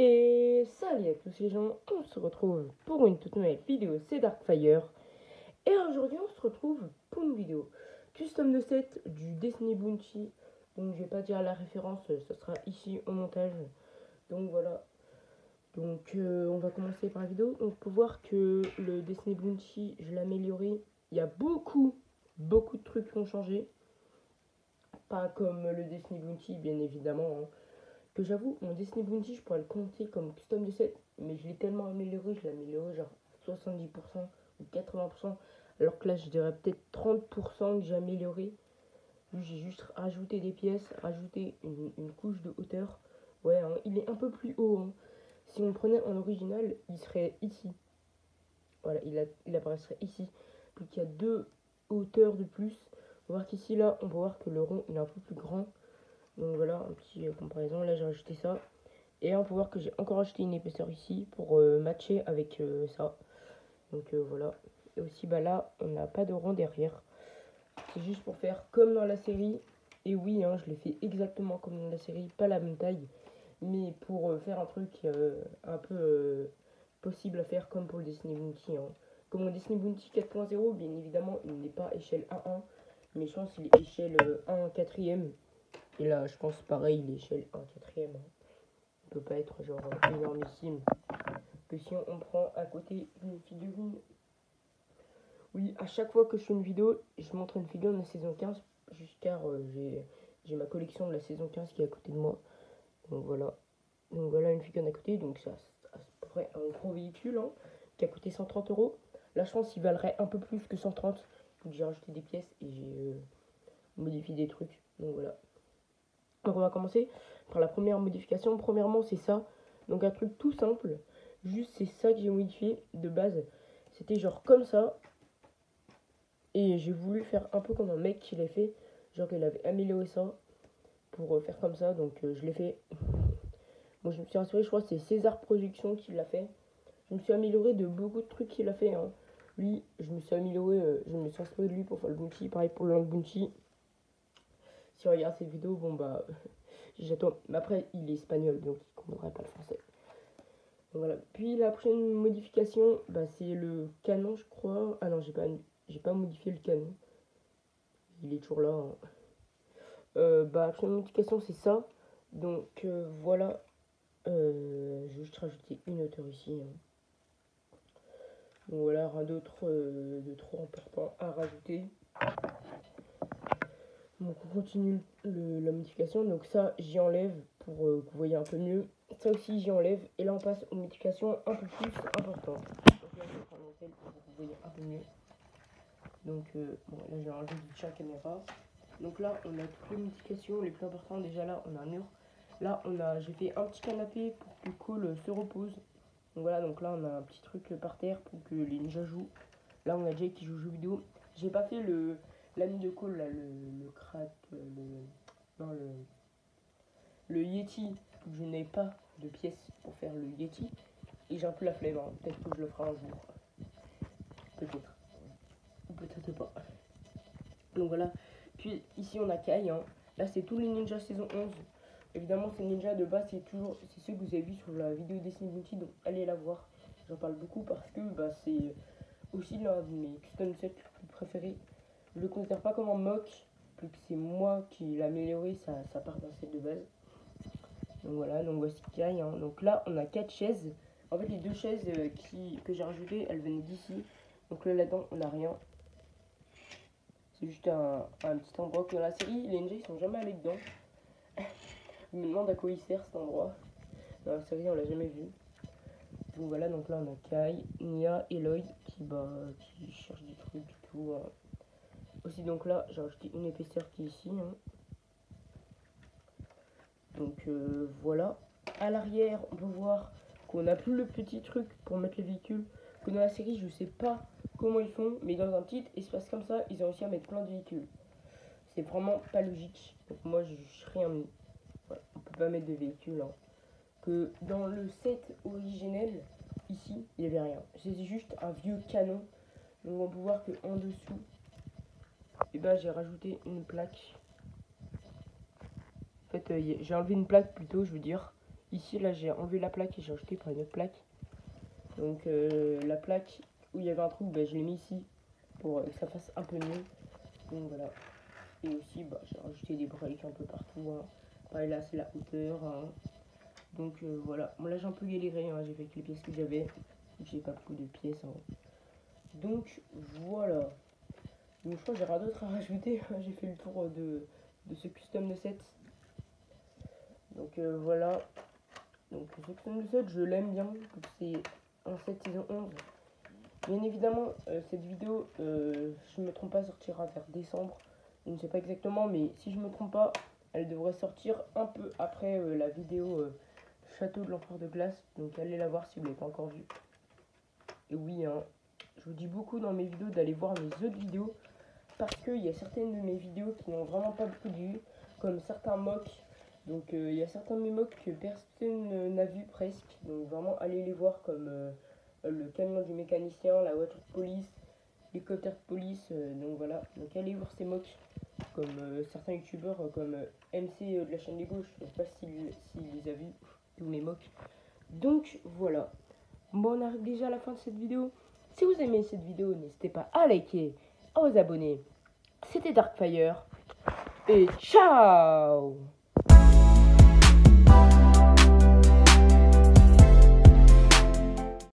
Et salut à tous les gens, on se retrouve pour une toute nouvelle vidéo, c'est Darkfire. Et aujourd'hui on se retrouve pour une vidéo custom de set du Destiny Bounty. Donc je vais pas dire la référence, ça sera ici au montage. Donc voilà. Donc on va commencer par la vidéo. Donc pour voir que le Destiny Bounty, je l'ai amélioré. Il y a beaucoup de trucs qui ont changé. Pas comme le Destiny Bounty bien évidemment, hein. Que j'avoue, mon Destiny Bounty, je pourrais le compter comme custom de set, mais je l'ai tellement amélioré, je l'ai amélioré genre 70% ou 80%, alors que là, je dirais peut-être 30% que j'ai amélioré. J'ai juste rajouté des pièces, rajouté une couche de hauteur. Ouais, hein, il est un peu plus haut, hein. Si on le prenait en original, il serait ici. Voilà, il apparaîtrait ici. Puis qu'il y a deux hauteurs de plus. On va voir qu'ici, là, on peut voir que le rond, il est un peu plus grand. Donc voilà, un petit comparaison. Là, j'ai rajouté ça. Et on peut voir que j'ai encore acheté une épaisseur ici pour matcher avec ça. Donc voilà. Et aussi, bah là, on n'a pas de rond derrière. C'est juste pour faire comme dans la série. Et oui, hein, je l'ai fait exactement comme dans la série. Pas la même taille. Mais pour faire un truc un peu possible à faire comme pour le Destiny Bounty, hein. Comme mon Destiny Bounty 4.0, bien évidemment, il n'est pas échelle 1-1. Mais je pense qu'il est échelle 1 quatrième. Et là, je pense pareil, il est échelle 1 quatrième, hein. Peut pas être genre énormissime. Que si on prend à côté une figurine. Oui, à chaque fois que je fais une vidéo, je montre une figurine de la saison 15. Jusqu'à j'ai ma collection de la saison 15 qui est à côté de moi. Donc voilà une figurine à côté. Donc ça à peu près un gros véhicule, hein, qui a coûté 130 euros. Là je pense qu'il valerait un peu plus que 130. Donc j'ai rajouté des pièces et j'ai modifié des trucs. Donc voilà. Donc on va commencer par la première modification. Premièrement c'est ça. Donc un truc tout simple. Juste c'est ça que j'ai modifié de base. C'était genre comme ça. Et j'ai voulu faire un peu comme un mec qui l'a fait. Genre qu'il avait amélioré ça pour faire comme ça. Donc je l'ai fait. Bon je me suis inspiré, je crois que c'est César Productions qui l'a fait. Je me suis amélioré de beaucoup de trucs qu'il a fait, hein. Lui, je me suis amélioré, je me suis inspiré de lui pour faire le bounty. Pareil pour le long bounty. Si on regarde cette vidéo, bon bah j'attends. Mais après il est espagnol donc il comprendrait pas le français. Voilà. Puis la prochaine modification, bah, c'est le canon, je crois. Ah non, j'ai pas modifié le canon. Il est toujours là, hein. Bah, la prochaine modification, c'est ça. Donc voilà. Je vais juste rajouter une hauteur ici, hein. Donc voilà, rien d'autre de trop important à rajouter. Donc on continue la modification. Donc ça, j'y enlève pour que vous voyez un peu mieux. Ça aussi, j'y enlève. Et là, on passe aux modifications un peu plus importantes. Donc là, je vais prendre un tel pour que vous voyez un peu mieux. Donc bon, là, j'ai enlevé du chat caméra. Donc là, on a toutes les modifications les plus importantes. Déjà là, on a un mur. Là, j'ai fait un petit canapé pour que Cole se repose. Donc voilà, donc là, on a un petit truc par terre pour que les ninjas jouent. Là, on a Jake qui joue aux jeux vidéo. J'ai pas fait l'ami de Cole, là, le crack, non, le Yeti. Je n'ai pas de pièces pour faire le Yeti. Et j'ai un peu la flemme, hein. Peut-être que je le ferai un jour. Peut-être. Ou peut-être pas. Donc voilà. Puis ici, on a Kai, hein. Là, c'est tous les ninjas saison 11. Évidemment, ces ninjas de base, c'est ceux que vous avez vu sur la vidéo Destiny Bounty. Donc allez la voir. J'en parle beaucoup parce que bah, c'est aussi l'un de mes custom sets préférés. Je le considère pas comme un mock, vu que c'est moi qui l'ai amélioré, ça part d'un set de base. Donc voilà, donc voici Kai, hein. Donc là, on a 4 chaises. En fait, les deux chaises que j'ai rajoutées, elles venaient d'ici. Donc là-dedans, on n'a rien. C'est juste un petit endroit que dans la série, les ninjas ils sont jamais allés dedans. Je me demande à quoi il sert cet endroit. Dans la série, on l'a jamais vu. Donc voilà, donc là on a Kai, Nia et Lloyd qui cherchent des trucs et tout, hein. Aussi donc là, j'ai rajouté une épaisseur qui est ici, hein. Donc voilà. À l'arrière, on peut voir qu'on n'a plus le petit truc pour mettre les véhicules. Que dans la série, je sais pas comment ils font, mais dans un petit espace comme ça, ils ont réussi à mettre plein de véhicules. C'est vraiment pas logique. Donc moi, je serais un... Voilà, on peut pas mettre de véhicules, hein. Que dans le set originel, ici, il n'y avait rien. C'est juste un vieux canon. Donc on peut voir qu'en dessous, et ben, j'ai rajouté une plaque. En fait, j'ai enlevé une plaque plutôt, je veux dire. Ici, là, j'ai enlevé la plaque et j'ai acheté pour une autre plaque. Donc, la plaque où il y avait un trou, bah, je l'ai mis ici pour que ça fasse un peu mieux. Donc, voilà. Et aussi, bah, j'ai rajouté des breaks un peu partout. Hein. Pareil, là, c'est la hauteur. Hein. Donc, voilà. Bon, là, j'ai un peu galéré. Hein. J'ai fait avec les pièces que j'avais. J'ai pas beaucoup de pièces. Hein. Donc, voilà. Donc, je crois que j'ai rien d'autre à rajouter. J'ai fait le tour de ce custom de set. Donc, voilà. Donc ce custom de set, je l'aime bien. C'est un set saison 11. Bien évidemment, cette vidéo, si je ne me trompe pas, sortira vers décembre. Je ne sais pas exactement, mais si je ne me trompe pas, elle devrait sortir un peu après la vidéo Château de l'Empereur de Glace. Donc allez la voir si vous ne l'avez pas encore vue. Et oui, hein, je vous dis beaucoup dans mes vidéos d'aller voir mes autres vidéos. Parce qu'il y a certaines de mes vidéos qui n'ont vraiment pas beaucoup de vues. Comme certains mocks. Donc il y a certains de mes mocks que personne n'a vu presque. Donc vraiment allez les voir comme le camion du mécanicien, la voiture de police, l'hélicoptère de police. Donc voilà, donc allez voir ces mocks. Comme certains youtubeurs comme MC de la chaîne des gauches. Je ne sais pas s'il les a vus, tous mes mocks. Donc voilà. Bon, on arrive déjà à la fin de cette vidéo. Si vous aimez cette vidéo, n'hésitez pas à liker, à vous abonner. C'était Darkfire. Et ciao!